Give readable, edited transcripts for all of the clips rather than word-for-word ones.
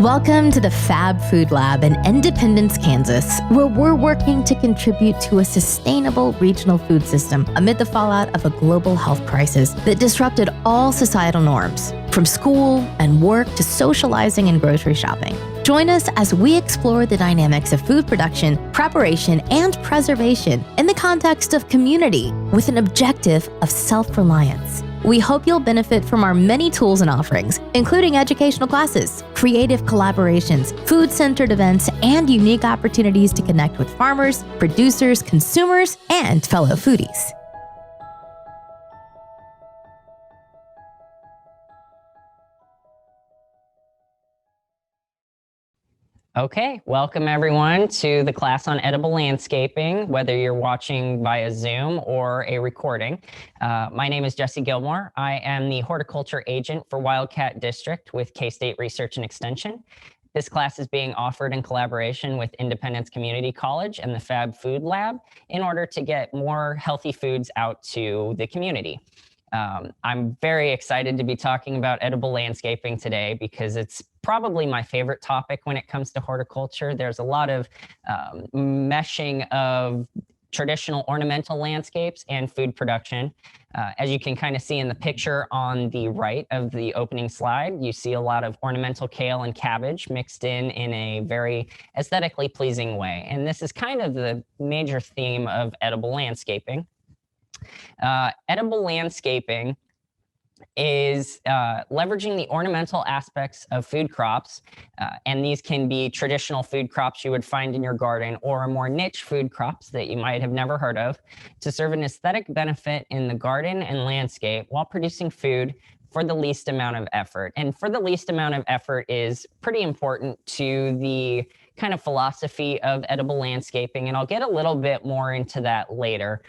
Welcome to the Fab Food Lab in Independence, Kansas, where we're working to contribute to a sustainable regional food system amid the fallout of a global health crisis that disrupted all societal norms, from school and work to socializing and grocery shopping. Join us as we explore the dynamics of food production, preparation, and preservation in the context of community with an objective of self-reliance. We hope you'll benefit from our many tools and offerings, including educational classes, creative collaborations, food-centered events, and unique opportunities to connect with farmers, producers, consumers, and fellow foodies. Okay, welcome everyone to the class on edible landscaping, whether you're watching via Zoom or a recording. My name is Jesse Gilmore. I am the horticulture agent for Wildcat District with K-State Research and Extension. This class is being offered in collaboration with Independence Community College and the Fab Food Lab in order to get more healthy foods out to the community. I'm very excited to be talking about edible landscaping today because it's probably my favorite topic when it comes to horticulture. There's a lot of meshing of traditional ornamental landscapes and food production. As you can kind of see in the picture on the right of the opening slide, you see a lot of ornamental kale and cabbage mixed in a very aesthetically pleasing way. And this is kind of the major theme of edible landscaping. Edible landscaping is leveraging the ornamental aspects of food crops, and these can be traditional food crops you would find in your garden or more niche food crops that you might have never heard of, to serve an aesthetic benefit in the garden and landscape while producing food for the least amount of effort. And for the least amount of effort is pretty important to the kind of philosophy of edible landscaping, and I'll get a little bit more into that later.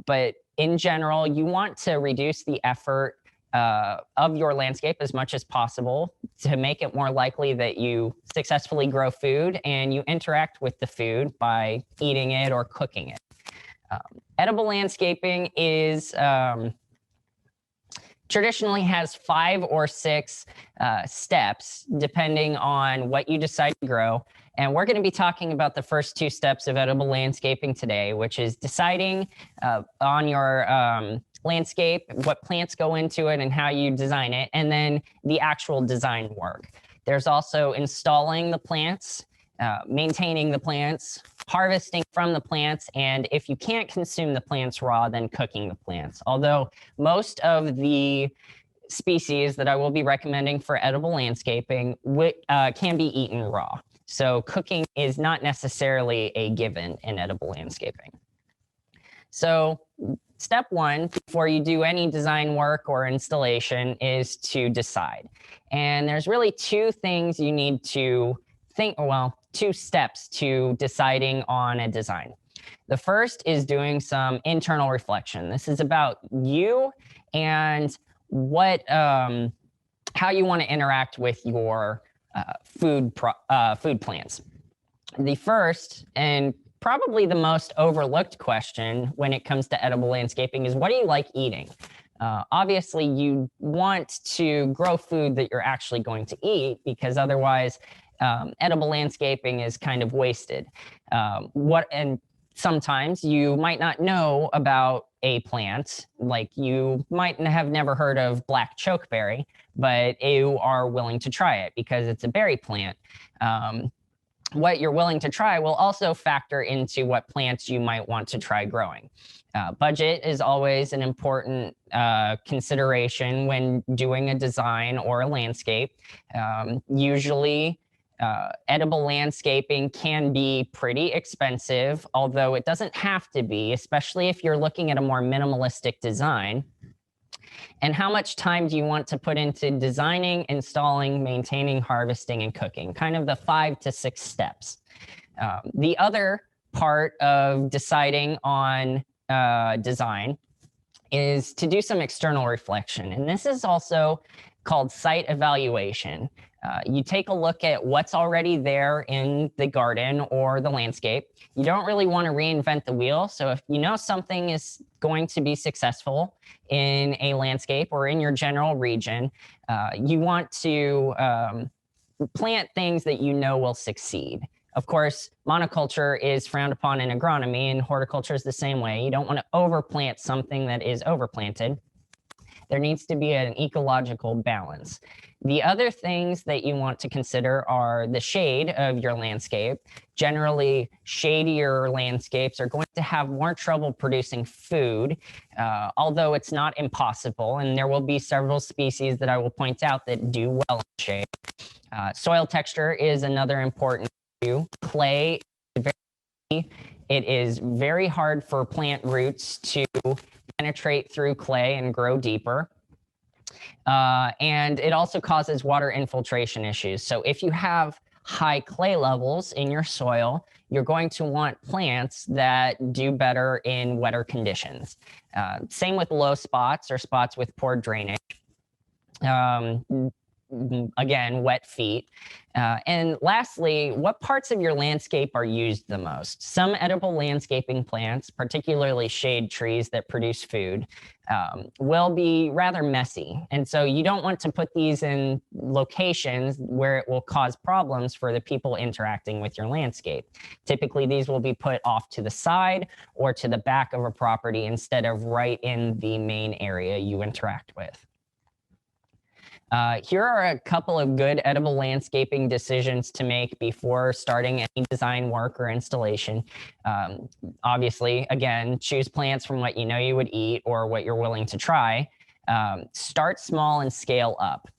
But in general, you want to reduce the effort of your landscape as much as possible to make it more likely that you successfully grow food and you interact with the food by eating it or cooking it. Edible landscaping is traditionally has 5 or 6 steps depending on what you decide to grow. And we're going to be talking about the first 2 steps of edible landscaping today, which is deciding on your landscape, what plants go into it and how you design it, and then the actual design work. There's also installing the plants, maintaining the plants, harvesting from the plants, and if you can't consume the plants raw, then cooking the plants. Although most of the species that I will be recommending for edible landscaping can be eaten raw. So cooking is not necessarily a given in edible landscaping. So step 1 before you do any design work or installation is to decide. And there's really 2 things you need to think, 2 steps to deciding on a design. The first is doing some internal reflection. This is about you and how you want to interact with your food plants. The first and probably the most overlooked question when it comes to edible landscaping is, what do you like eating? Obviously, you want to grow food that you're actually going to eat, because otherwise edible landscaping is kind of wasted. And sometimes you might not know about a plant, like you might have never heard of black chokeberry, but you are willing to try it because it's a berry plant. What you're willing to try will also factor into what plants you might want to try growing. Budget is always an important consideration when doing a design or a landscape. Usually, edible landscaping can be pretty expensive, although it doesn't have to be, especially if you're looking at a more minimalistic design. And how much time do you want to put into designing, installing, maintaining, harvesting, and cooking? Kind of the 5 to 6 steps. The other part of deciding on design is to do some external reflection. And this is also called site evaluation. You take a look at what's already there in the garden or the landscape. You don't really want to reinvent the wheel. So if you know something is going to be successful in a landscape or in your general region, you want to plant things that you know will succeed. Of course, monoculture is frowned upon in agronomy, and horticulture is the same way. You don't want to overplant something that is overplanted. There needs to be an ecological balance. The other things that you want to consider are the shade of your landscape. Generally, shadier landscapes are going to have more trouble producing food, although it's not impossible. And there will be several species that I will point out that do well in shade. Soil texture is another important issue. Clay, it is very hard for plant roots to penetrate through clay and grow deeper. And it also causes water infiltration issues. So if you have high clay levels in your soil, you're going to want plants that do better in wetter conditions. Same with low spots or spots with poor drainage. Again, wet feet. And lastly, what parts of your landscape are used the most? Some edible landscaping plants, particularly shade trees that produce food, will be rather messy. And so you don't want to put these in locations where it will cause problems for the people interacting with your landscape. Typically, these will be put off to the side or to the back of a property instead of right in the main area you interact with. Here are a couple of good edible landscaping decisions to make before starting any design work or installation. Obviously, again, choose plants from what you know you would eat or what you're willing to try. Start small and scale up.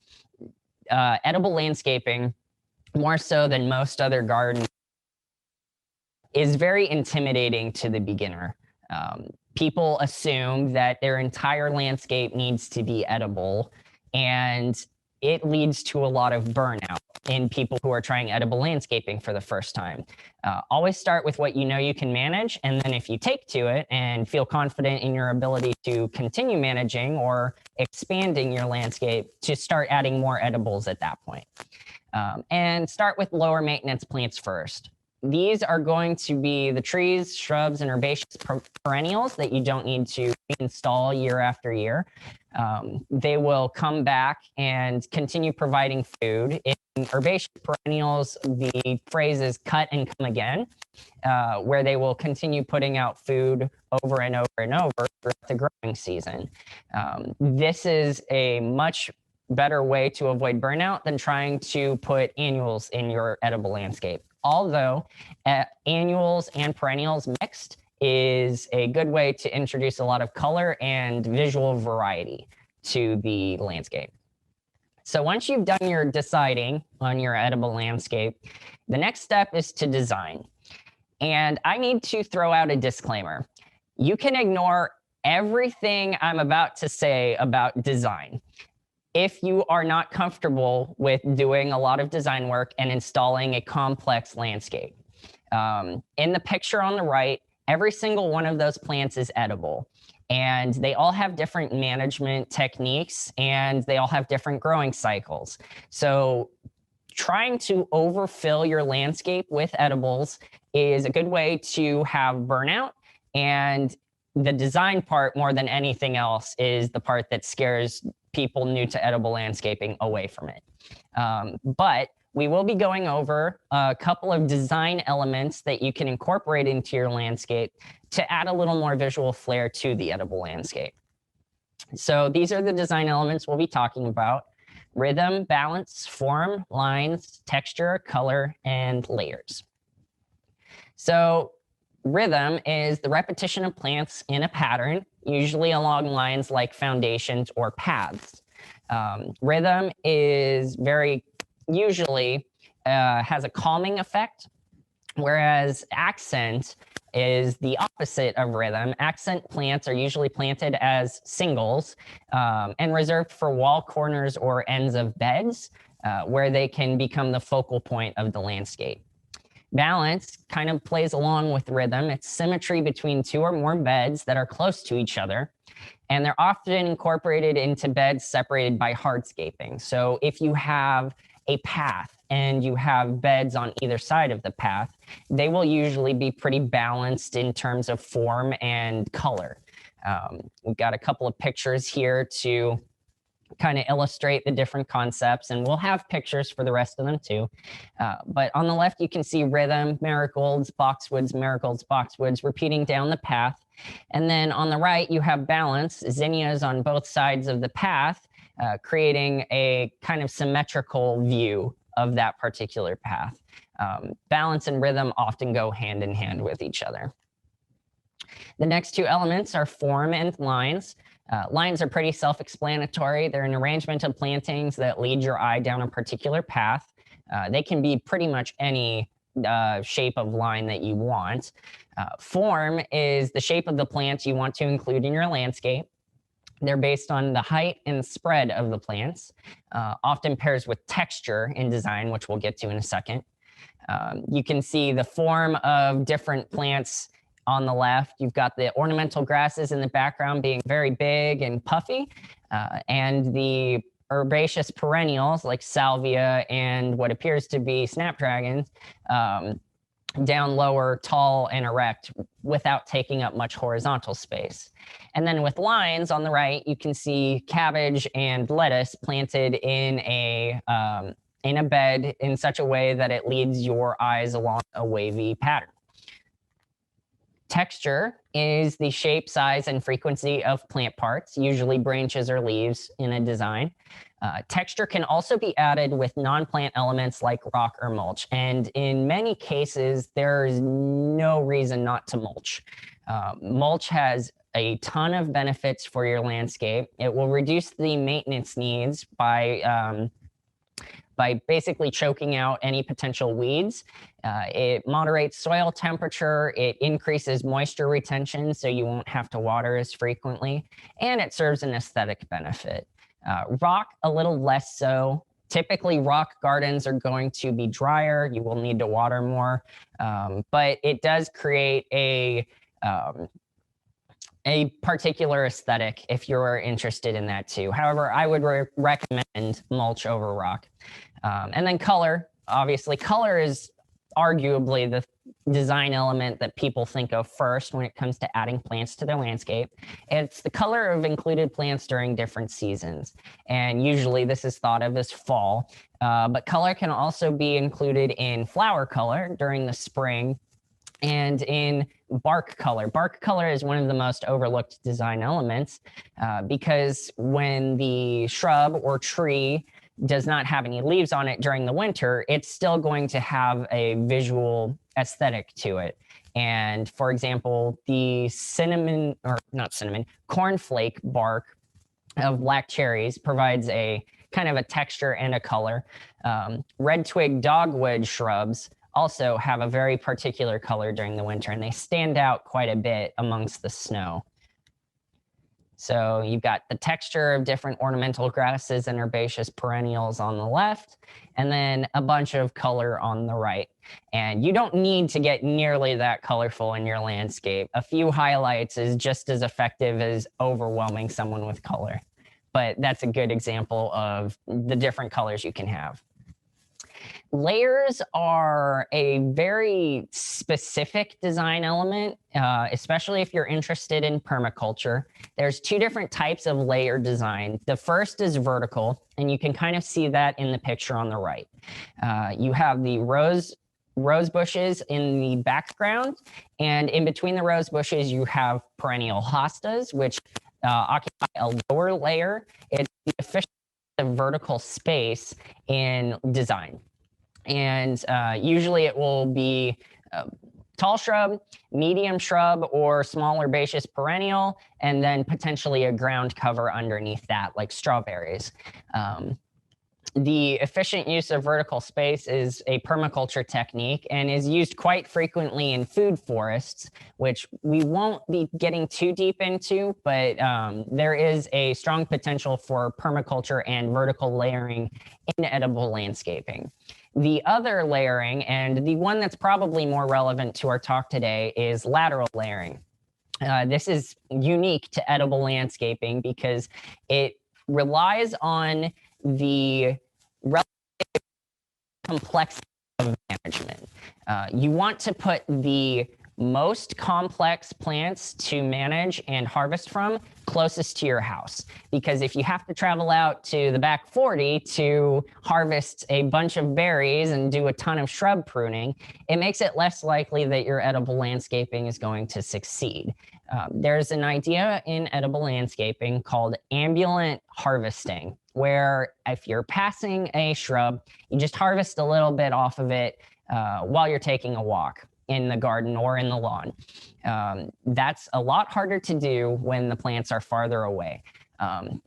Edible landscaping, more so than most other gardens, is very intimidating to the beginner. People assume that their entire landscape needs to be edible, and it leads to a lot of burnout in people who are trying edible landscaping for the first time. Always start with what you know you can manage, and then if you take to it and feel confident in your ability to continue managing or expanding your landscape, to start adding more edibles at that point. And start with lower maintenance plants first. These are going to be the trees, shrubs, and herbaceous perennials that you don't need to install year after year. They will come back and continue providing food. In herbaceous perennials, the phrase is cut and come again, where they will continue putting out food over and over and over throughout the growing season. This is a much better way to avoid burnout than trying to put annuals in your edible landscape. Although annuals and perennials mixed is a good way to introduce a lot of color and visual variety to the landscape. So once you've done your deciding on your edible landscape, the next step is to design. And I need to throw out a disclaimer. You can ignore everything I'm about to say about design if you are not comfortable with doing a lot of design work and installing a complex landscape. In the picture on the right, every single one of those plants is edible, and they all have different management techniques, and they all have different growing cycles. So trying to overfill your landscape with edibles is a good way to have burnout, and the design part, more than anything else, is the part that scares people new to edible landscaping away from it. But we will be going over a couple of design elements that you can incorporate into your landscape to add a little more visual flair to the edible landscape. So these are the design elements we'll be talking about: rhythm, balance, form, lines, texture, color, and layers. So rhythm is the repetition of plants in a pattern, usually along lines like foundations or paths. Rhythm is very usually has a calming effect, whereas accent is the opposite of rhythm. Accent plants are usually planted as singles and reserved for wall corners or ends of beds where they can become the focal point of the landscape. Balance kind of plays along with rhythm. It's symmetry between two or more beds that are close to each other, and they're often incorporated into beds separated by hardscaping. So if you have a path and you have beds on either side of the path, they will usually be pretty balanced in terms of form and color. We've got a couple of pictures here to kind of illustrate the different concepts, and we'll have pictures for the rest of them too. But on the left, you can see rhythm, marigolds, boxwoods, marigolds, boxwoods, repeating down the path. And then on the right, you have balance, zinnias on both sides of the path, creating a kind of symmetrical view of that particular path. Balance and rhythm often go hand in hand with each other. The next two elements are form and lines. Lines are pretty self-explanatory. They're an arrangement of plantings that lead your eye down a particular path. They can be pretty much any shape of line that you want. Form is the shape of the plants you want to include in your landscape. They're based on the height and spread of the plants, often pairs with texture in design, which we'll get to in a second. You can see the form of different plants on the left. You've got the ornamental grasses in the background being very big and puffy, and the herbaceous perennials like salvia and what appears to be snapdragons down lower, tall and erect without taking up much horizontal space. And then with lines on the right, you can see cabbage and lettuce planted in a bed in such a way that it leads your eyes along a wavy pattern. Texture is the shape, size, and frequency of plant parts, usually branches or leaves in a design. Texture can also be added with non-plant elements like rock or mulch. And in many cases, there's no reason not to mulch. Mulch has a ton of benefits for your landscape. It will reduce the maintenance needs by basically choking out any potential weeds. It moderates soil temperature, it increases moisture retention so you won't have to water as frequently, and it serves an aesthetic benefit. Rock, a little less so. Typically, rock gardens are going to be drier. You will need to water more, but it does create a particular aesthetic if you're interested in that too. However, I would recommend mulch over rock. And then color, obviously, color is arguably the design element that people think of first when it comes to adding plants to their landscape. It's the color of included plants during different seasons. And usually this is thought of as fall, but color can also be included in flower color during the spring and in bark color. Bark color is one of the most overlooked design elements because when the shrub or tree does not have any leaves on it during the winter, it's still going to have a visual aesthetic to it. And for example, the cornflake bark of black cherries provides a kind of a texture and a color. Red twig dogwood shrubs also have a very particular color during the winter, and they stand out quite a bit amongst the snow. So you've got the texture of different ornamental grasses and herbaceous perennials on the left, and then a bunch of color on the right. And you don't need to get nearly that colorful in your landscape. A few highlights is just as effective as overwhelming someone with color. But that's a good example of the different colors you can have. Layers are a very specific design element, especially if you're interested in permaculture. There's two different types of layer design. The first is vertical, and you can kind of see that in the picture on the right. You have the rose bushes in the background, and in between the rose bushes, you have perennial hostas, which occupy a lower layer. It's the efficient vertical space in design. And usually it will be tall shrub, medium shrub, or small herbaceous perennial, and then potentially a ground cover underneath that, like strawberries. The efficient use of vertical space is a permaculture technique and is used quite frequently in food forests, which we won't be getting too deep into, but there is a strong potential for permaculture and vertical layering in edible landscaping. The other layering, and the one that's probably more relevant to our talk today, is lateral layering. This is unique to edible landscaping because it relies on the relative complexity of management. You want to put the most complex plants to manage and harvest from closest to your house. Because if you have to travel out to the back 40 to harvest a bunch of berries and do a ton of shrub pruning, it makes it less likely that your edible landscaping is going to succeed. There's an idea in edible landscaping called ambulant harvesting, where if you're passing a shrub, you just harvest a little bit off of it while you're taking a walk in the garden or in the lawn. That's a lot harder to do when the plants are farther away.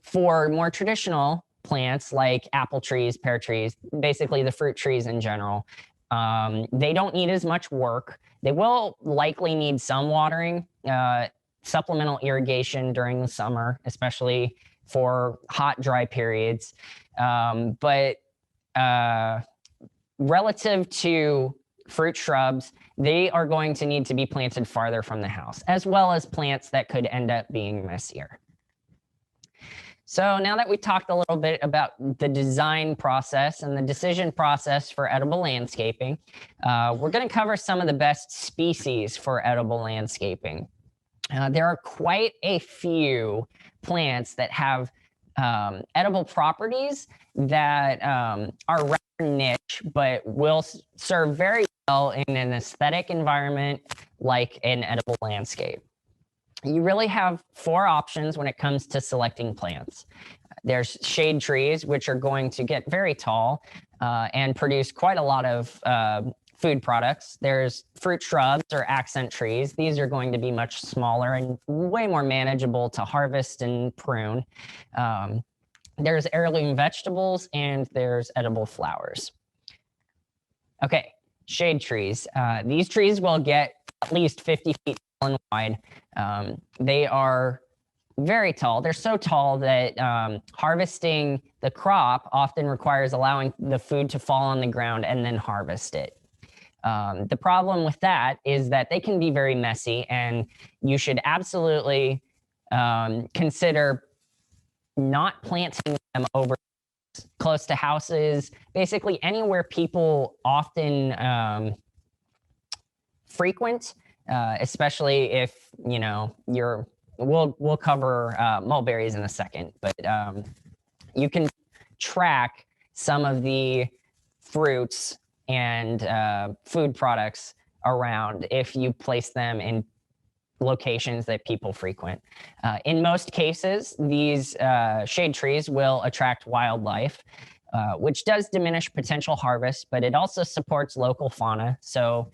For more traditional plants like apple trees, pear trees, basically the fruit trees in general, they don't need as much work. They will likely need some watering, supplemental irrigation during the summer, especially for hot, dry periods. But relative to fruit shrubs, they are going to need to be planted farther from the house, as well as plants that could end up being messier. So now that we talked a little bit about the design process and the decision process for edible landscaping, we're going to cover some of the best species for edible landscaping. There are quite a few plants that have edible properties that are rather niche, but will serve very well in an aesthetic environment like an edible landscape. You really have 4 options when it comes to selecting plants. There's shade trees, which are going to get very tall and produce quite a lot of food products. There's fruit shrubs or accent trees. These are going to be much smaller and way more manageable to harvest and prune. There's heirloom vegetables, and there's edible flowers. Okay, shade trees. These trees will get at least 50 feet tall and wide. They are very tall. They're so tall that harvesting the crop often requires allowing the food to fall on the ground and then harvest it. The problem with that is that they can be very messy, and you should absolutely consider not planting them over close to houses, basically anywhere people often frequent, especially if, you know, we'll cover mulberries in a second, but you can track some of the fruits and food products around if you place them in locations that people frequent. In most cases, these shade trees will attract wildlife, which does diminish potential harvest, but it also supports local fauna. So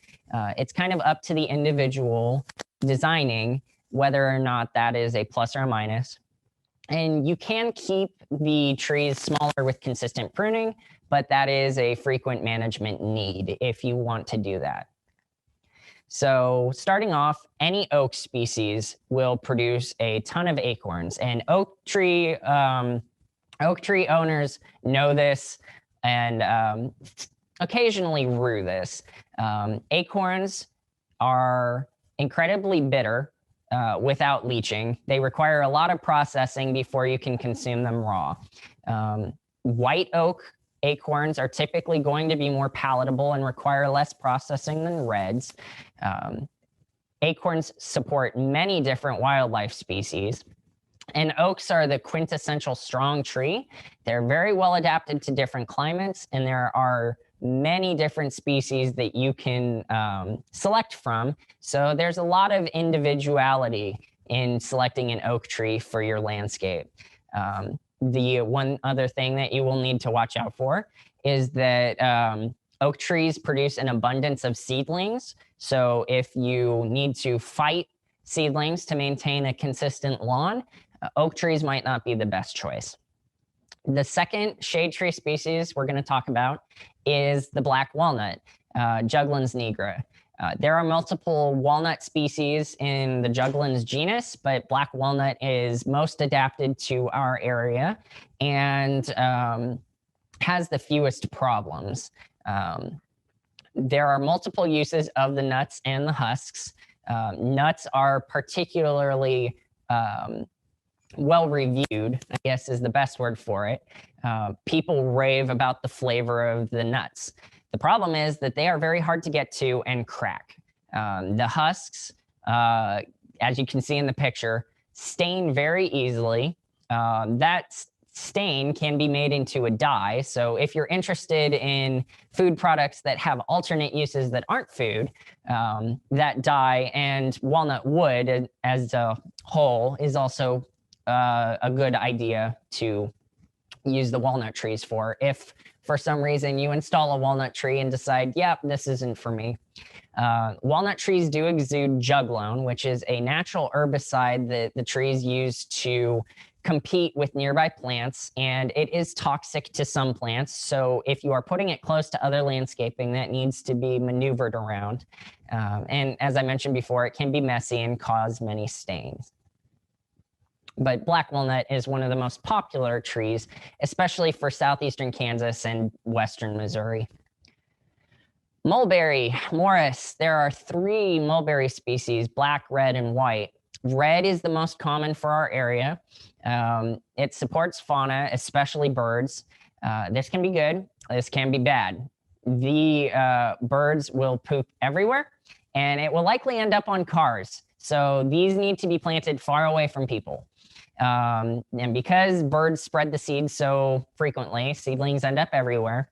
it's kind of up to the individual designing whether or not that is a plus or a minus. And you can keep the trees smaller with consistent pruning, but that is a frequent management need if you want to do that. So starting off, any oak species will produce a ton of acorns, and oak tree owners know this and occasionally rue this. Acorns are incredibly bitter without leaching. They require a lot of processing before you can consume them raw. White oak acorns are typically going to be more palatable and require less processing than reds. Acorns support many different wildlife species, and oaks are the quintessential strong tree. They're very well adapted to different climates, and there are many different species that you can select from. So there's a lot of individuality in selecting an oak tree for your landscape. The one other thing that you will need to watch out for is that oak trees produce an abundance of seedlings. So if you need to fight seedlings to maintain a consistent lawn, oak trees might not be the best choice. The second shade tree species we're going to talk about is the black walnut, Juglans nigra. There are multiple walnut species in the Juglans genus, but black walnut is most adapted to our area and has the fewest problems. There are multiple uses of the nuts and the husks. Nuts are particularly well reviewed, I guess is the best word for it. People rave about the flavor of the nuts. The problem is that they are very hard to get to and crack. The husks, as you can see in the picture, stain very easily. That stain can be made into a dye. So if you're interested in food products that have alternate uses that aren't food, that dye and walnut wood as a whole is also a good idea to use the walnut trees for. If for some reason you install a walnut tree and decide, yep, this isn't for me. Walnut trees do exude juglone, which is a natural herbicide that the trees use to compete with nearby plants, and it is toxic to some plants. So if you are putting it close to other landscaping, that needs to be maneuvered around. And as I mentioned before, it can be messy and cause many stains. But black walnut is one of the most popular trees, especially for southeastern Kansas and western Missouri. Mulberry, Morris, there are 3 mulberry species, black, red, and white. Red is the most common for our area. It supports fauna, especially birds. This can be good, this can be bad. The birds will poop everywhere, and it will likely end up on cars. So these need to be planted far away from people. And because birds spread the seeds so frequently, seedlings end up everywhere,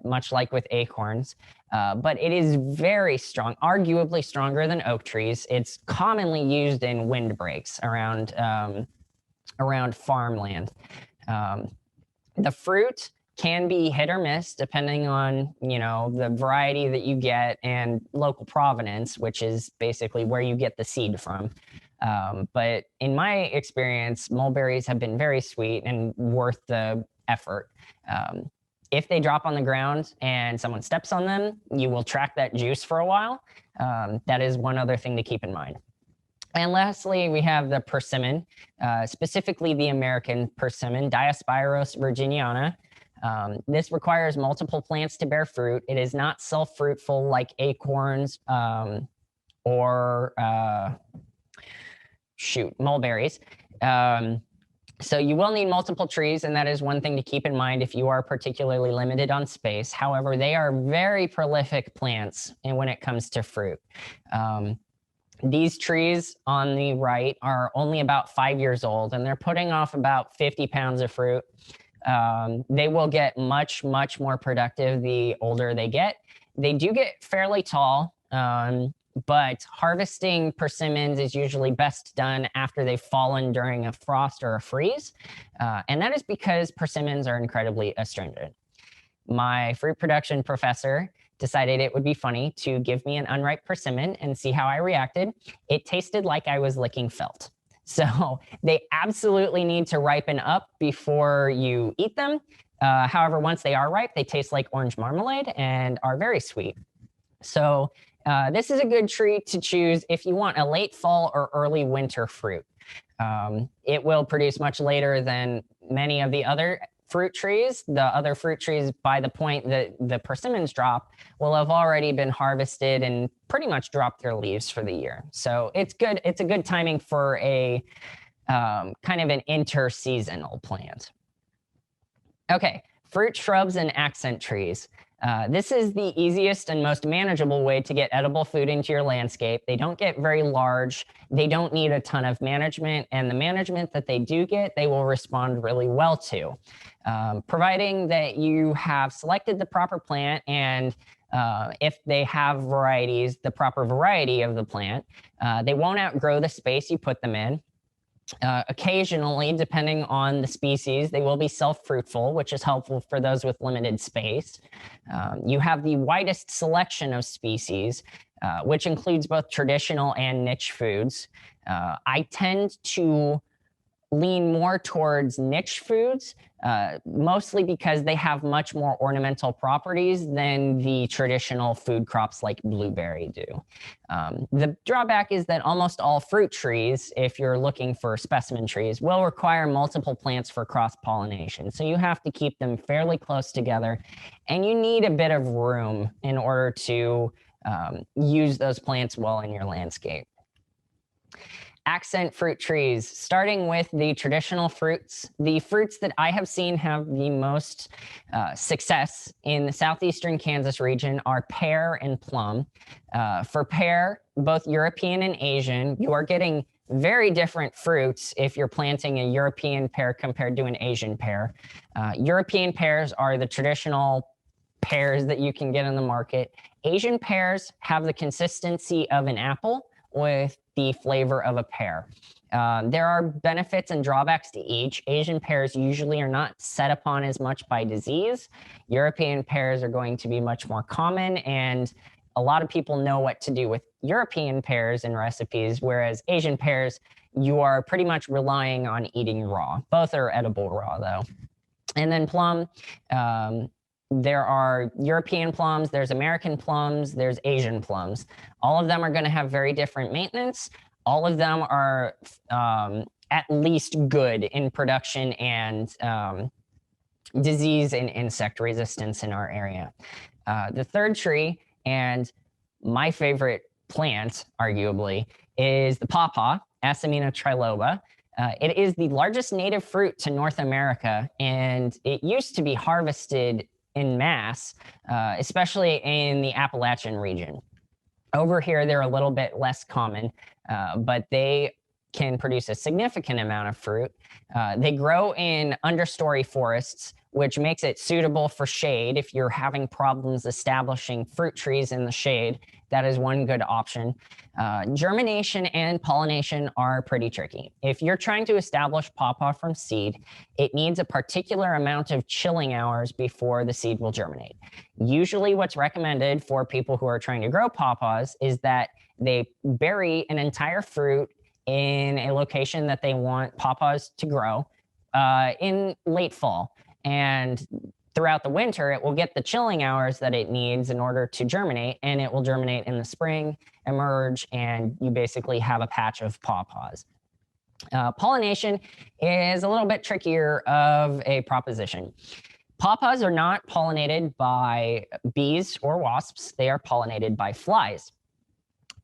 much like with acorns. But it is very strong, arguably stronger than oak trees. It's commonly used in windbreaks around farmland. The fruit can be hit or miss depending on, the variety that you get and local provenance, which is basically where you get the seed from. But in my experience, mulberries have been very sweet and worth the effort. If they drop on the ground and someone steps on them, you will track that juice for a while. That is one other thing to keep in mind. And lastly, we have the persimmon, specifically the American persimmon, Diospyros virginiana. This requires multiple plants to bear fruit. It is not self-fruitful like acorns or mulberries. So you will need multiple trees, and that is one thing to keep in mind if you are particularly limited on space. However, they are very prolific plants and when it comes to fruit. These trees on the right are only about 5 years old, and they're putting off about 50 pounds of fruit. They will get much, much more productive the older they get. They do get fairly tall, but harvesting persimmons is usually best done after they've fallen during a frost or a freeze. And that is because persimmons are incredibly astringent. My fruit production professor decided it would be funny to give me an unripe persimmon and see how I reacted. It tasted like I was licking felt. So they absolutely need to ripen up before you eat them. However, once they are ripe, they taste like orange marmalade and are very sweet. So this is a good tree to choose if you want a late fall or early winter fruit. It will produce much later than many of the other fruit trees. The other fruit trees, by the point that the persimmons drop, will have already been harvested and pretty much dropped their leaves for the year. So it's good. It's a good timing for a kind of an interseasonal plant. Okay, fruit shrubs and accent trees. This is the easiest and most manageable way to get edible food into your landscape. They don't get very large. They don't need a ton of management, and the management that they do get, they will respond really well to. Providing that you have selected the proper plant and if they have varieties, the proper variety of the plant, they won't outgrow the space you put them in. Occasionally, depending on the species, they will be self-fruitful, which is helpful for those with limited space. You have the widest selection of species, which includes both traditional and niche foods. I tend to lean more towards niche foods, mostly because they have much more ornamental properties than the traditional food crops like blueberry do. The drawback is that almost all fruit trees, if you're looking for specimen trees, will require multiple plants for cross-pollination. So you have to keep them fairly close together, and you need a bit of room in order to use those plants well in your landscape. accent fruit trees, starting with the traditional fruits. The fruits that I have seen have the most success in the southeastern Kansas region are pear and plum. For pear, both European and Asian, you are getting very different fruits if you're planting a European pear compared to an Asian pear. European pears are the traditional pears that you can get in the market. Asian pears have the consistency of an apple with the flavor of a pear. There are benefits and drawbacks to each. Asian pears usually are not set upon as much by disease. European pears are going to be much more common, and a lot of people know what to do with European pears in recipes, whereas Asian pears, you are pretty much relying on eating raw. Both are edible raw, though. And then plum, there are European plums, there's American plums, there's Asian plums. All of them are going to have very different maintenance. All of them are at least good in production and disease and insect resistance in our area. The third tree, and my favorite plant, arguably, is the pawpaw, Asimina triloba. It is the largest native fruit to North America, and it used to be harvested in mass, especially in the Appalachian region. Over here, they're a little bit less common, but they can produce a significant amount of fruit. They grow in understory forests, which makes it suitable for shade. If you're having problems establishing fruit trees in the shade, that is one good option. Germination and pollination are pretty tricky. If you're trying to establish pawpaw from seed, it needs a particular amount of chilling hours before the seed will germinate. Usually what's recommended for people who are trying to grow pawpaws is that they bury an entire fruit in a location that they want pawpaws to grow in late fall. And throughout the winter, it will get the chilling hours that it needs in order to germinate, and it will germinate in the spring, emerge, and you basically have a patch of pawpaws. Pollination is a little bit trickier of a proposition. Pawpaws are not pollinated by bees or wasps. They are pollinated by flies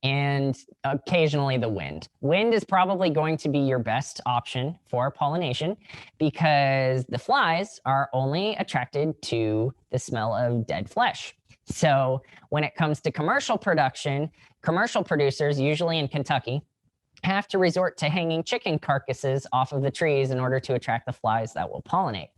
and occasionally the wind. Wind is probably going to be your best option for pollination because the flies are only attracted to the smell of dead flesh. So when it comes to commercial production, commercial producers, usually in Kentucky, have to resort to hanging chicken carcasses off of the trees in order to attract the flies that will pollinate.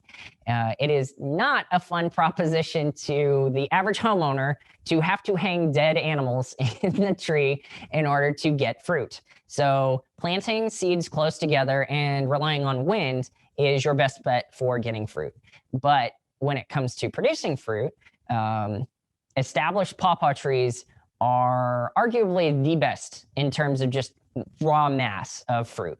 It is not a fun proposition to the average homeowner to have to hang dead animals in the tree in order to get fruit. So planting seeds close together and relying on wind is your best bet for getting fruit. But when it comes to producing fruit, established pawpaw trees are arguably the best in terms of just raw mass of fruit.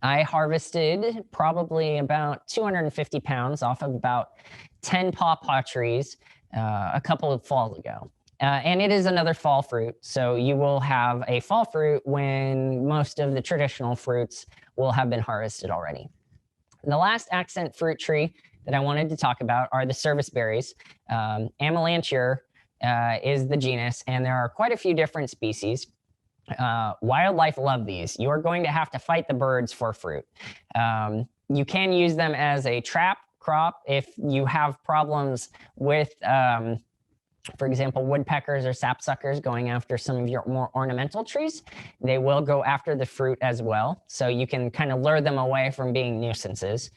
I harvested probably about 250 pounds off of about 10 pawpaw trees a couple of falls ago. And it is another fall fruit. So you will have a fall fruit when most of the traditional fruits will have been harvested already. The last accent fruit tree that I wanted to talk about are the service berries. Amelanchier is the genus, and there are quite a few different species. Wildlife love these. You are going to have to fight the birds for fruit. You can use them as a trap crop if you have problems with, for example, woodpeckers or sapsuckers going after some of your more ornamental trees. They will go after the fruit as well. So you can kind of lure them away from being nuisances.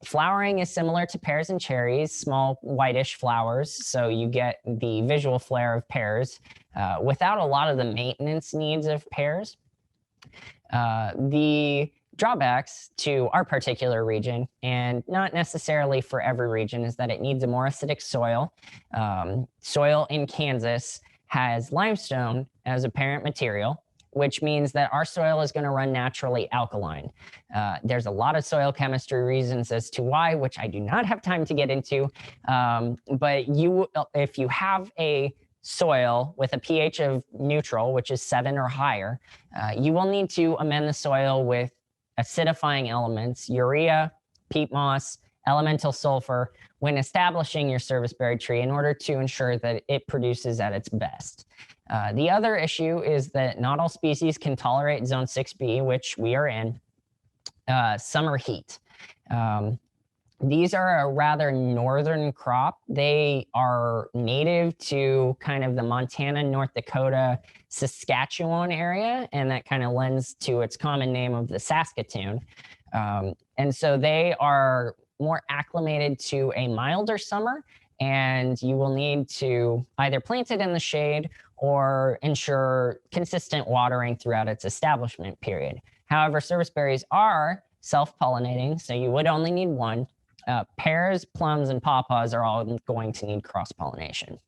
Flowering is similar to pears and cherries, small whitish flowers. So you get the visual flair of pears without a lot of the maintenance needs of pears. The drawbacks to our particular region, and not necessarily for every region, is that it needs a more acidic soil. Soil in Kansas has limestone as a parent material, which means that our soil is going to run naturally alkaline. There's a lot of soil chemistry reasons as to why, which I do not have time to get into. But if you have a soil with a pH of neutral, which is 7 or higher, you will need to amend the soil with acidifying elements, urea, peat moss, elemental sulfur, when establishing your service berry tree in order to ensure that it produces at its best. The other issue is that not all species can tolerate zone 6B, which we are in, summer heat. These are a rather northern crop. They are native to kind of the Montana, North Dakota, Saskatchewan area, and that kind of lends to its common name of the Saskatoon. And so they are more acclimated to a milder summer, and you will need to either plant it in the shade or ensure consistent watering throughout its establishment period. However, serviceberries are self-pollinating, so you would only need one. Pears, plums, and pawpaws are all going to need cross-pollination.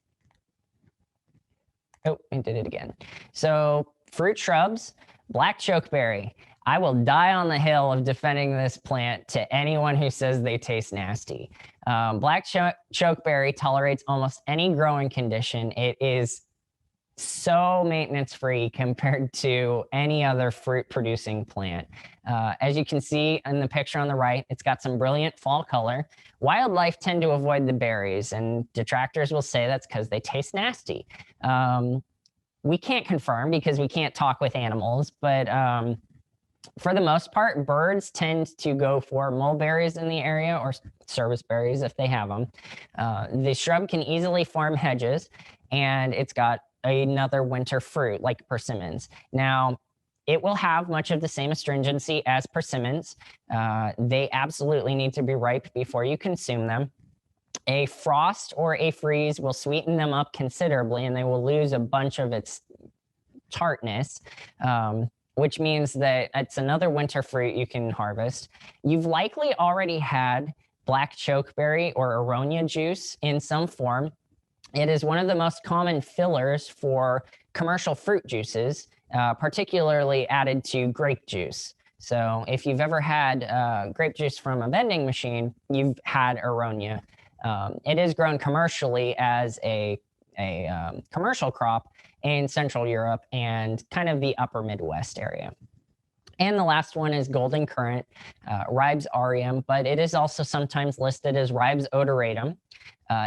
Oh, I did it again. So fruit shrubs, black chokeberry. I will die on the hill of defending this plant to anyone who says they taste nasty. Black chokeberry tolerates almost any growing condition. It is so maintenance free compared to any other fruit producing plant. As you can see in the picture on the right, it's got some brilliant fall color. Wildlife tend to avoid the berries, and detractors will say that's because they taste nasty. We can't confirm because we can't talk with animals, but for the most part, birds tend to go for mulberries in the area, or serviceberries if they have them. The shrub can easily form hedges, and it's got another winter fruit like persimmons. Now, it will have much of the same astringency as persimmons. They absolutely need to be ripe before you consume them. A frost or a freeze will sweeten them up considerably, and they will lose a bunch of its tartness, which means that it's another winter fruit you can harvest. You've likely already had black chokeberry or aronia juice in some form. It is one of the most common fillers for commercial fruit juices, particularly added to grape juice. So if you've ever had grape juice from a vending machine, you've had aronia. It is grown commercially as a commercial crop in Central Europe and kind of the upper Midwest area. And the last one is golden currant, Ribes aureum, but it is also sometimes listed as Ribes odoratum.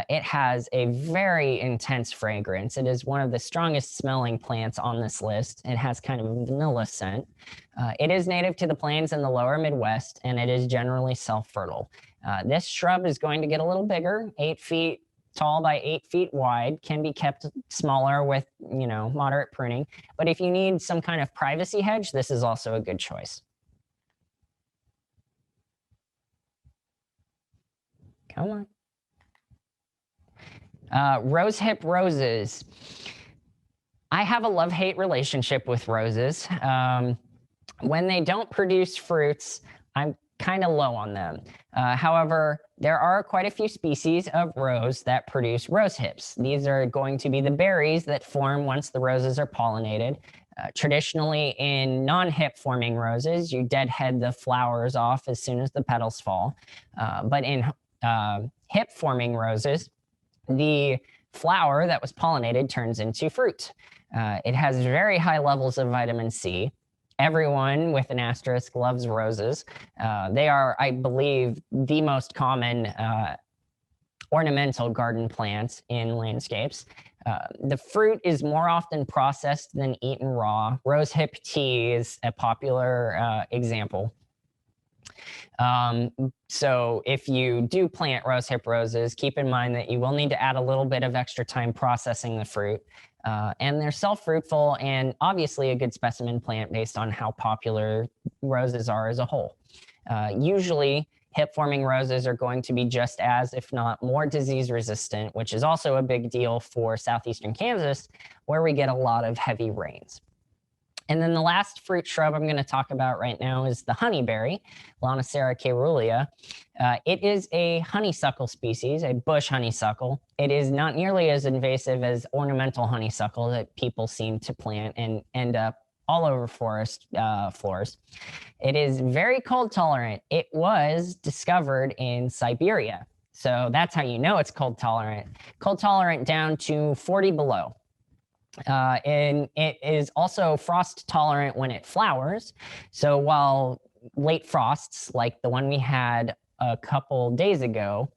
It has a very intense fragrance. It is one of the strongest smelling plants on this list. It has kind of a vanilla scent. It is native to the plains in the lower Midwest, and it is generally self-fertile. This shrub is going to get a little bigger, 8 feet tall by 8 feet wide, can be kept smaller with, moderate pruning. But if you need some kind of privacy hedge, this is also a good choice. Come on. Rosehip roses. I have a love-hate relationship with roses. When they don't produce fruits, I'm kind of low on them. However, there are quite a few species of rose that produce rose hips. These are going to be the berries that form once the roses are pollinated. Traditionally, in non-hip forming roses, you deadhead the flowers off as soon as the petals fall. But in hip forming roses, the flower that was pollinated turns into fruit. It has very high levels of vitamin C. Everyone with an asterisk loves roses. They are, I believe, the most common ornamental garden plants in landscapes. The fruit is more often processed than eaten raw. Rosehip tea is a popular example. So if you do plant rosehip roses, keep in mind that you will need to add a little bit of extra time processing the fruit. And they're self-fruitful and obviously a good specimen plant based on how popular roses are as a whole. Usually, hip-forming roses are going to be just as, if not more, disease-resistant, which is also a big deal for southeastern Kansas, where we get a lot of heavy rains. And then the last fruit shrub I'm going to talk about right now is the honeyberry, Lonicera caerulea. It is a honeysuckle species, a bush honeysuckle. It is not nearly as invasive as ornamental honeysuckle that people seem to plant and end up all over forest floors. It is very cold tolerant. It was discovered in Siberia. So that's how you know it's cold tolerant. Cold tolerant down to 40 below. And it is also frost tolerant when it flowers. So while late frosts, like the one we had a couple days ago,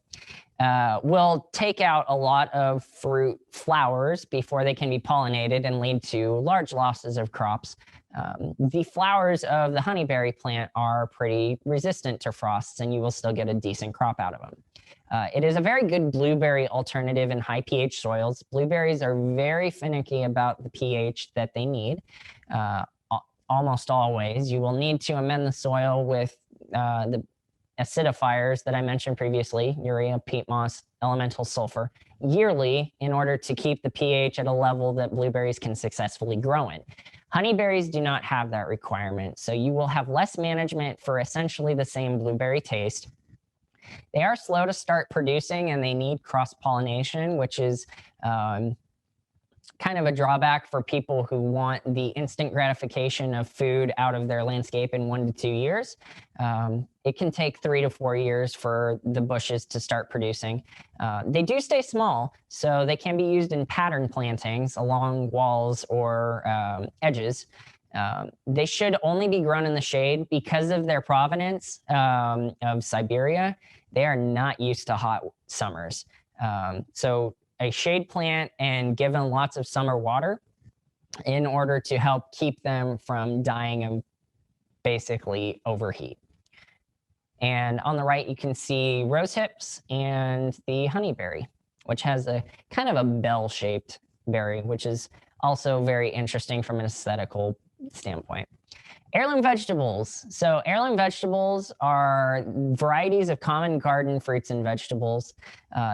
will take out a lot of fruit flowers before they can be pollinated and lead to large losses of crops. The flowers of the honeyberry plant are pretty resistant to frosts, and you will still get a decent crop out of them. It is a very good blueberry alternative in high pH soils. Blueberries are very finicky about the pH that they need. Almost always, you will need to amend the soil with the acidifiers that I mentioned previously, urea, peat moss, elemental sulfur, yearly in order to keep the pH at a level that blueberries can successfully grow in. Honeyberries do not have that requirement, so you will have less management for essentially the same blueberry taste. They are slow to start producing and they need cross-pollination, which is kind of a drawback for people who want the instant gratification of food out of their landscape in 1 to 2 years. It can take 3 to 4 years for the bushes to start producing. They do stay small, so they can be used in pattern plantings along walls or edges. They should only be grown in the shade because of their provenance of Siberia. They are not used to hot summers. So a shade plant and given lots of summer water in order to help keep them from dying of basically overheat. And on the right, you can see rose hips and the honeyberry, which has a kind of a bell-shaped berry, which is also very interesting from an aesthetical standpoint. Heirloom vegetables. So heirloom vegetables are varieties of common garden fruits and vegetables.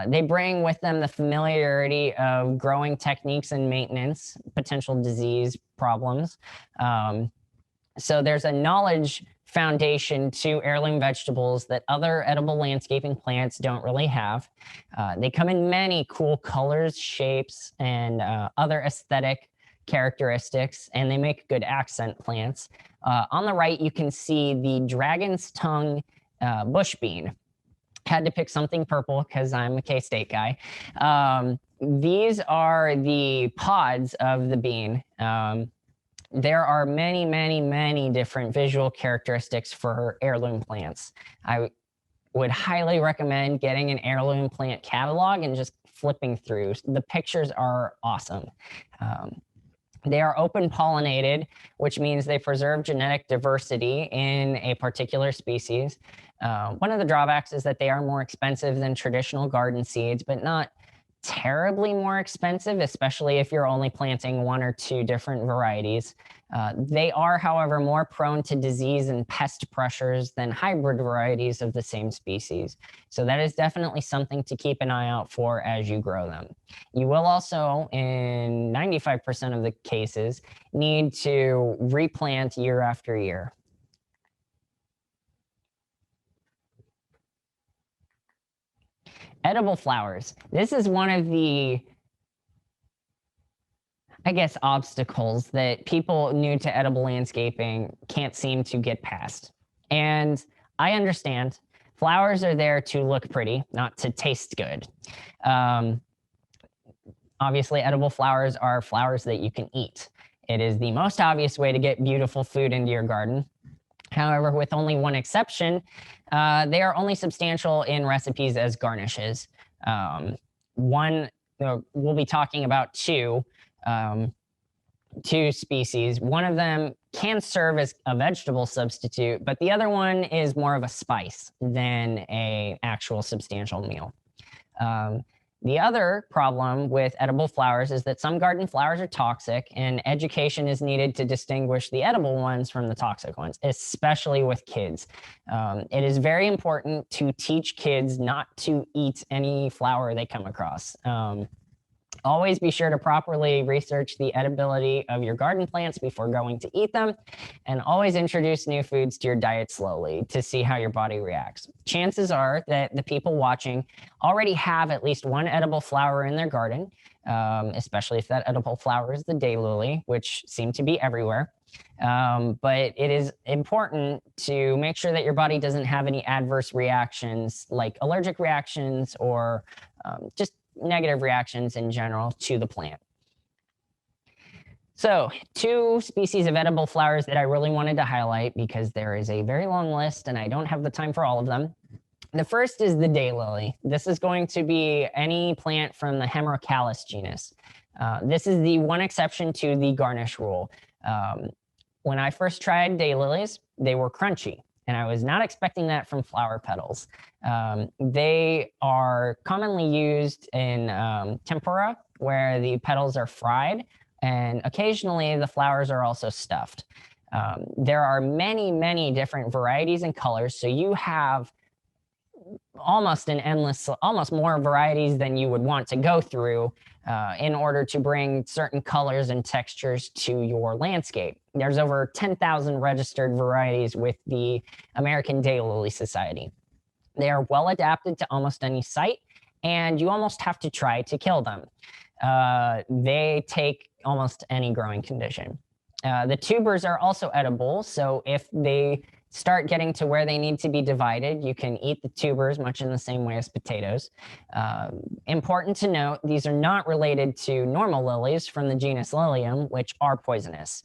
They bring with them the familiarity of growing techniques and maintenance, potential disease problems. So there's a knowledge foundation to heirloom vegetables that other edible landscaping plants don't really have. They come in many cool colors, shapes, and other aesthetic characteristics, and they make good accent plants. On the right, you can see the dragon's tongue bush bean. Had to pick something purple because I'm a K-State guy. These are the pods of the bean. There are many, many, many different visual characteristics for heirloom plants. I would highly recommend getting an heirloom plant catalog and just flipping through. The pictures are awesome. They are open pollinated, which means they preserve genetic diversity in a particular species. One of the drawbacks is that they are more expensive than traditional garden seeds, but not terribly more expensive, especially if you're only planting 1 or 2 different varieties. They are, however, more prone to disease and pest pressures than hybrid varieties of the same species. So that is definitely something to keep an eye out for as you grow them. You will also, in 95% of the cases, need to replant year after year. Edible flowers. This is one of the, I guess, obstacles that people new to edible landscaping can't seem to get past. And I understand flowers are there to look pretty, not to taste good. Obviously, edible flowers are flowers that you can eat. It is the most obvious way to get beautiful food into your garden. However, with only one exception, they are only substantial in recipes as garnishes. We'll be talking about two species. One of them can serve as a vegetable substitute, but the other one is more of a spice than an actual substantial meal. The other problem with edible flowers is that some garden flowers are toxic, and education is needed to distinguish the edible ones from the toxic ones, especially with kids. It is very important to teach kids not to eat any flower they come across. Always be sure to properly research the edibility of your garden plants before going to eat them, and always introduce new foods to your diet slowly to see how your body reacts. Chances are that the people watching already have at least one edible flower in their garden, especially if that edible flower is the daylily, which seem to be everywhere. But it is important to make sure that your body doesn't have any adverse reactions like allergic reactions or just negative reactions in general to the plant. So 2 species of edible flowers that I really wanted to highlight because there is a very long list and I don't have the time for all of them. The first is the daylily. This is going to be any plant from the Hemerocallis genus. This is the one exception to the garnish rule. When I first tried daylilies, they were crunchy, and I was not expecting that from flower petals. They are commonly used in tempura, where the petals are fried, and occasionally the flowers are also stuffed. There are many, many different varieties and colors, so you have almost more varieties than you would want to go through in order to bring certain colors and textures to your landscape. There's over 10,000 registered varieties with the American Daylily Society. They are well adapted to almost any site, and you almost have to try to kill them. They take almost any growing condition. The tubers are also edible, so if they start getting to where they need to be divided, you can eat the tubers much in the same way as potatoes. Important to note, these are not related to normal lilies from the genus Lilium, which are poisonous.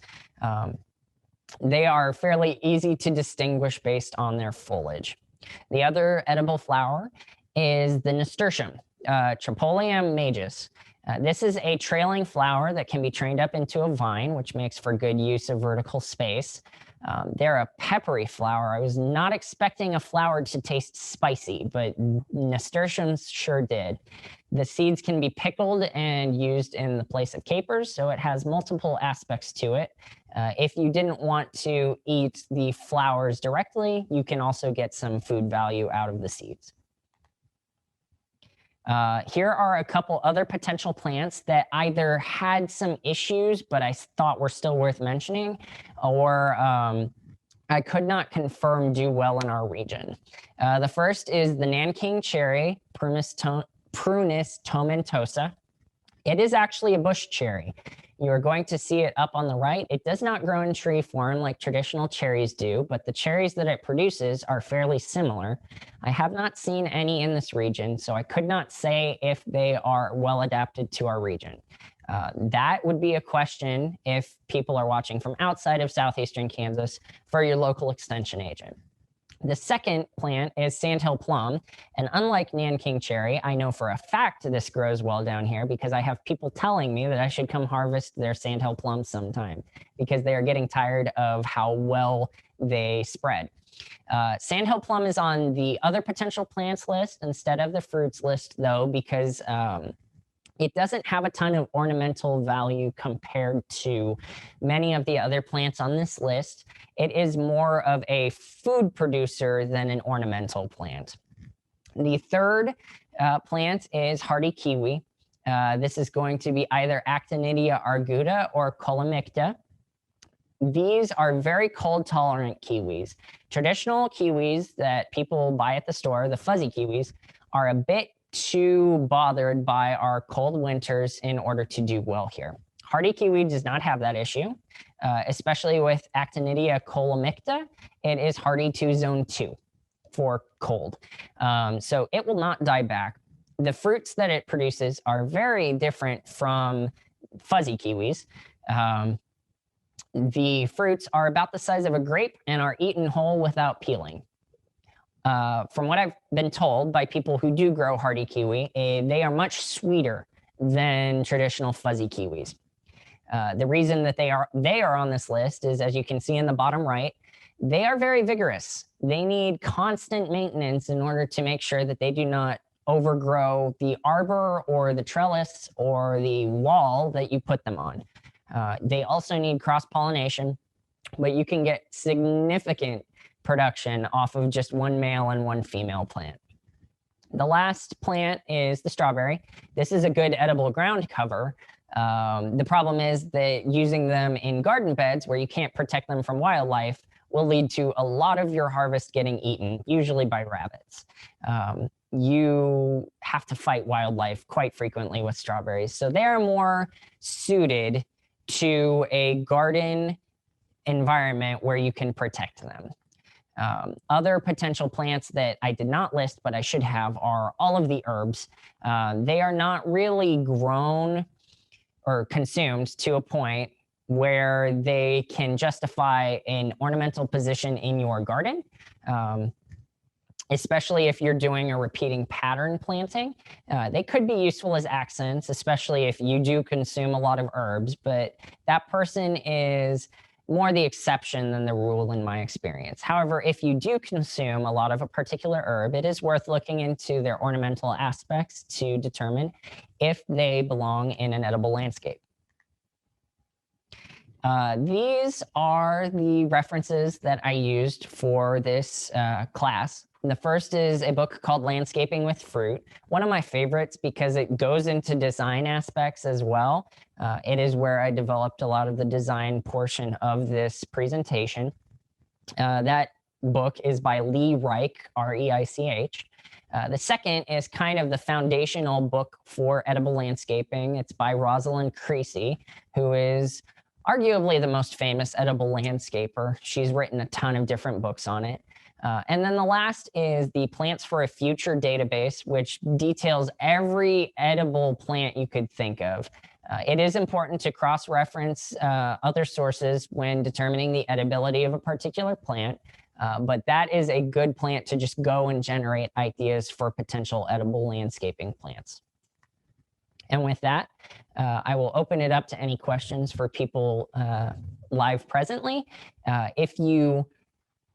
They are fairly easy to distinguish based on their foliage. The other edible flower is the nasturtium, Tropæolum majus. This is a trailing flower that can be trained up into a vine, which makes for good use of vertical space. They're a peppery flower. I was not expecting a flower to taste spicy, but nasturtiums sure did. The seeds can be pickled and used in the place of capers, so it has multiple aspects to it. If you didn't want to eat the flowers directly, you can also get some food value out of the seeds. Here are a couple other potential plants that either had some issues, but I thought were still worth mentioning, or I could not confirm do well in our region. The first is the Nanking cherry, Prunus tomentosa. It is actually a bush cherry. You're going to see it up on the right. It does not grow in tree form like traditional cherries do, but the cherries that it produces are fairly similar. I have not seen any in this region, so I could not say if they are well adapted to our region. That would be a question if people are watching from outside of southeastern Kansas for your local extension agent. The second plant is sandhill plum, and unlike Nanking cherry, I know for a fact this grows well down here because I have people telling me that I should come harvest their sandhill plums sometime because they are getting tired of how well they spread. Sandhill plum is on the other potential plants list instead of the fruits list, though, because it doesn't have a ton of ornamental value compared to many of the other plants on this list. It is more of a food producer than an ornamental plant. The third plant is hardy kiwi. This is going to be either Actinidia arguta or Colomicta. These are very cold tolerant kiwis. Traditional kiwis that people buy at the store, the fuzzy kiwis, are a bit too bothered by our cold winters in order to do well here. Hardy kiwi does not have that issue, especially with Actinidia colomicta. It is hardy to zone 2 for cold. So it will not die back. The fruits that it produces are very different from fuzzy kiwis. The fruits are about the size of a grape and are eaten whole without peeling. From what I've been told by people who do grow hardy kiwi, they are much sweeter than traditional fuzzy kiwis. The reason that they are on this list is, as you can see in the bottom right, they are very vigorous. They need constant maintenance in order to make sure that they do not overgrow the arbor or the trellis or the wall that you put them on. They also need cross-pollination, but you can get significant production off of just one male and one female plant. The last plant is the strawberry. This is a good edible ground cover. The problem is that using them in garden beds where you can't protect them from wildlife will lead to a lot of your harvest getting eaten, usually by rabbits. You have to fight wildlife quite frequently with strawberries, so they are more suited to a garden environment where you can protect them. Other potential plants that I did not list, but I should have, are all of the herbs. They are not really grown or consumed to a point where they can justify an ornamental position in your garden. especially if you're doing a repeating pattern planting. They could be useful as accents, especially if you do consume a lot of herbs, but that person is more the exception than the rule in my experience. However, if you do consume a lot of a particular herb, it is worth looking into their ornamental aspects to determine if they belong in an edible landscape. These are the references that I used for this class. The first is a book called Landscaping with Fruit, one of my favorites because it goes into design aspects as well. It is where I developed a lot of the design portion of this presentation. That book is by Lee Reich, R-E-I-C-H. The second is kind of the foundational book for edible landscaping. It's by Rosalind Creasy, who is arguably the most famous edible landscaper. She's written a ton of different books on it. And then the last is the Plants for a Future database, which details every edible plant you could think of. It is important to cross-reference other sources when determining the edibility of a particular plant, but that is a good plant to just go and generate ideas for potential edible landscaping plants. And with that, I will open it up to any questions for people live presently. If you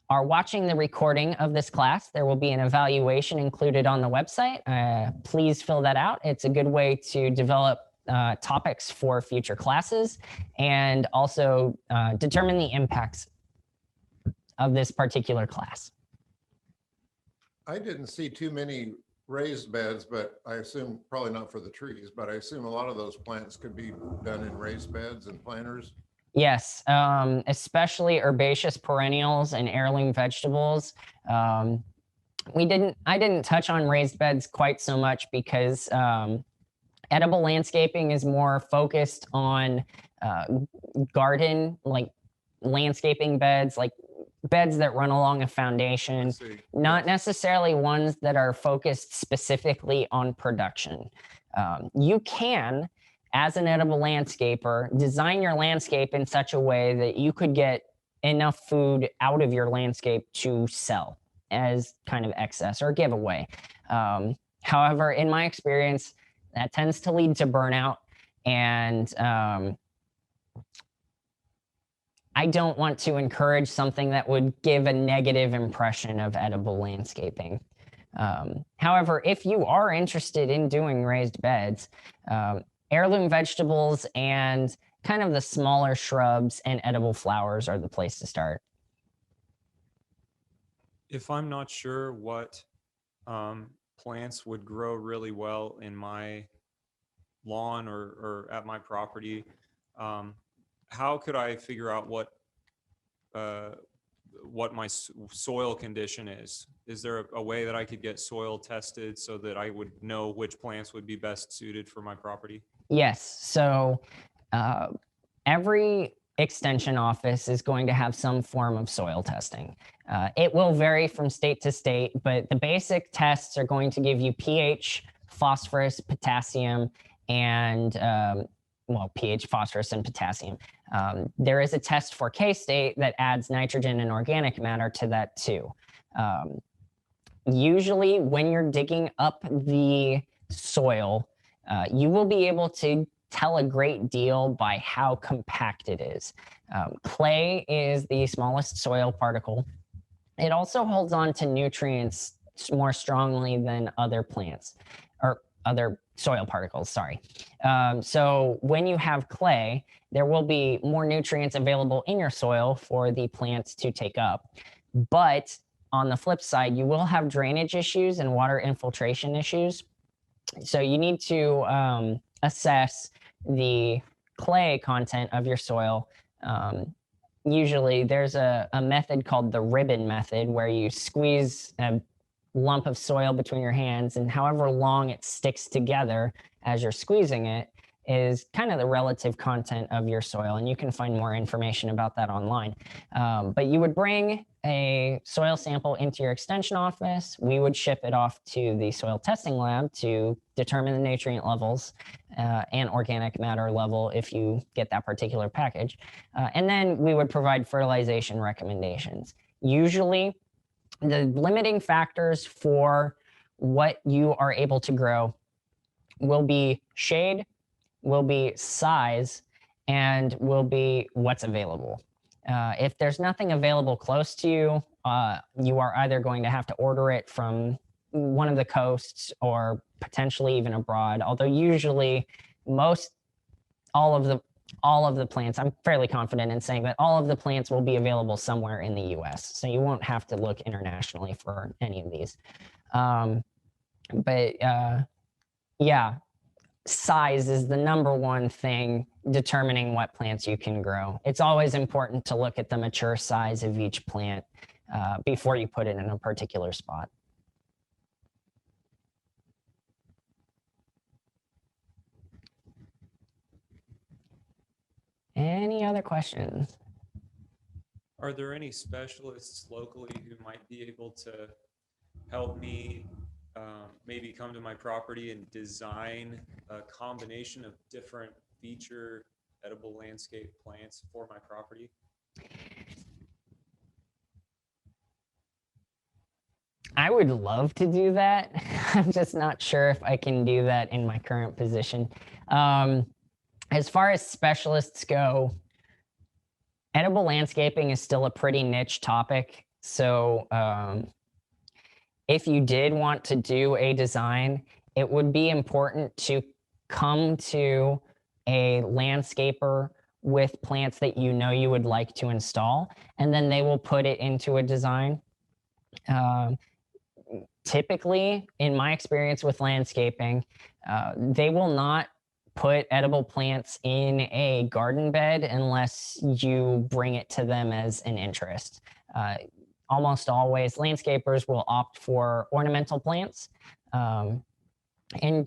are watching the recording of this class, there will be an evaluation included on the website. Please fill that out. It's a good way to develop topics for future classes and also determine the impacts of this particular class. I didn't see too many raised beds, but I assume probably not for the trees, but I assume a lot of those plants could be done in raised beds and planters. Yes, especially herbaceous perennials and heirloom vegetables. I didn't touch on raised beds quite so much because edible landscaping is more focused on garden, like landscaping beds, like beds that run along a foundation, not necessarily ones that are focused specifically on production. You can, as an edible landscaper, design your landscape in such a way that you could get enough food out of your landscape to sell as kind of excess or giveaway. However, in my experience, that tends to lead to burnout, and I don't want to encourage something that would give a negative impression of edible landscaping. However, if you are interested in doing raised beds, heirloom vegetables and kind of the smaller shrubs and edible flowers are the place to start. If I'm not sure what plants would grow really well in my lawn or at my property, how could I figure out what my soil condition is? Is there a way that I could get soil tested so that I would know which plants would be best suited for my property? Yes. So every extension office is going to have some form of soil testing. It will vary from state to state, but the basic tests are going to give you pH, phosphorus, potassium, and pH, phosphorus, and potassium. There is a test for K-State that adds nitrogen and organic matter to that too. Usually when you're digging up the soil, you will be able to tell a great deal by how compact it is. Clay is the smallest soil particle. It also holds on to nutrients more strongly than other plants or other soil particles, sorry. So when you have clay, there will be more nutrients available in your soil for the plants to take up. But on the flip side, you will have drainage issues and water infiltration issues. So you need to assess the clay content of your soil. Usually there's a method called the ribbon method where you squeeze a lump of soil between your hands, and however long it sticks together as you're squeezing it is kind of the relative content of your soil, and you can find more information about that online. But you would bring a soil sample into your extension office. We would ship it off to the soil testing lab to determine the nutrient levels and organic matter level if you get that particular package. And then we would provide fertilization recommendations. Usually The limiting factors for what you are able to grow will be shade, will be size, and will be what's available. If there's nothing available close to you, you are either going to have to order it from one of the coasts or potentially even abroad. Although usually all of the plants, I'm fairly confident in saying that all of the plants will be available somewhere in the US. So you won't have to look internationally for any of these. Yeah, size is the number one thing determining what plants you can grow. It's always important to look at the mature size of each plant before you put it in a particular spot. Any other questions? Are there any specialists locally who might be able to help me maybe come to my property and design a combination of different feature edible landscape plants for my property? I would love to do that. I'm just not sure if I can do that in my current position. As far as specialists go, edible landscaping is still a pretty niche topic. So if you did want to do a design, it would be important to come to a landscaper with plants that you know you would like to install, and then they will put it into a design. Typically, in my experience with landscaping, they will not put edible plants in a garden bed unless you bring it to them as an interest. Almost always, landscapers will opt for ornamental plants. And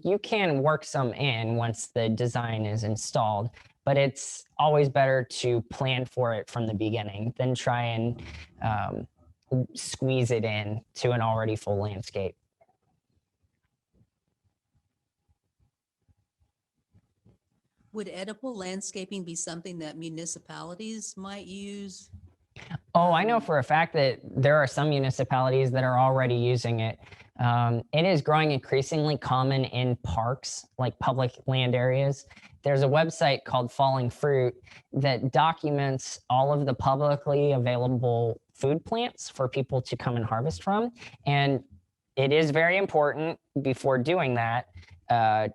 you can work some in once the design is installed, but it's always better to plan for it from the beginning than try and squeeze it in to an already full landscape. Would edible landscaping be something that municipalities might use? Oh, I know for a fact that there are some municipalities that are already using it. It is growing increasingly common in parks, like public land areas. There's a website called Falling Fruit that documents all of the publicly available food plants for people to come and harvest from. And it is very important before doing that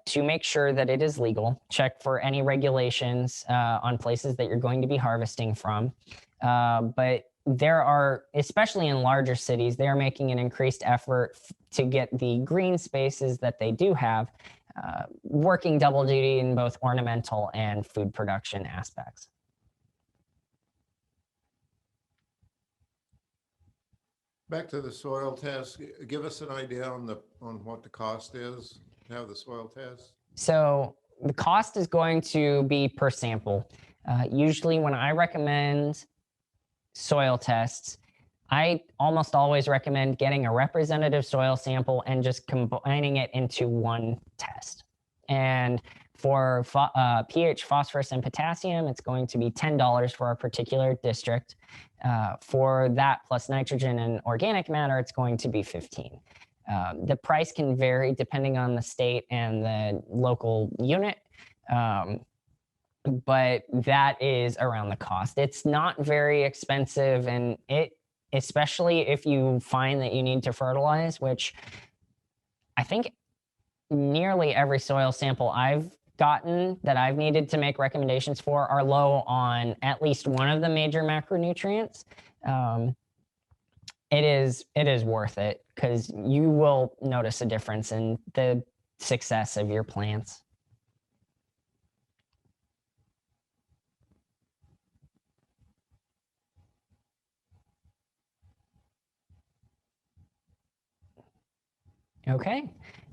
to make sure that it is legal. Check for any regulations on places that you're going to be harvesting from. But there are, especially in larger cities, they are making an increased effort to get the green spaces that they do have working double duty in both ornamental and food production aspects. Back to the soil test, give us an idea on what the cost is to have the soil test. So the cost is going to be per sample. Usually when I recommend soil tests, I almost always recommend getting a representative soil sample and just combining it into one test. And for pH, phosphorus, and potassium, it's going to be $10 for a particular district. For that plus nitrogen and organic matter, it's going to be $15. The price can vary depending on the state and the local unit. But that is around the cost. It's not very expensive, and especially if you find that you need to fertilize, which I think nearly every soil sample I've gotten that I've needed to make recommendations for are low on at least one of the major macronutrients. It is worth it because you will notice a difference in the success of your plants. Okay,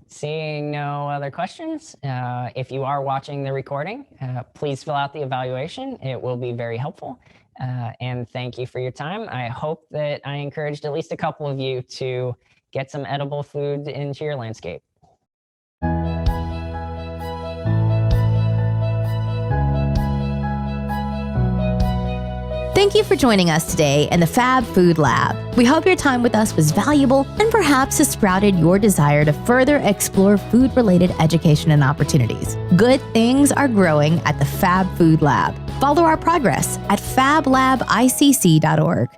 seeing no other questions, if you are watching the recording, please fill out the evaluation. It will be very helpful. And thank you for your time. I hope that I encouraged at least a couple of you to get some edible food into your landscape. Thank you for joining us today in the Fab Food Lab. We hope your time with us was valuable and perhaps has sprouted your desire to further explore food-related education and opportunities. Good things are growing at the Fab Food Lab. Follow our progress at fablabicc.org.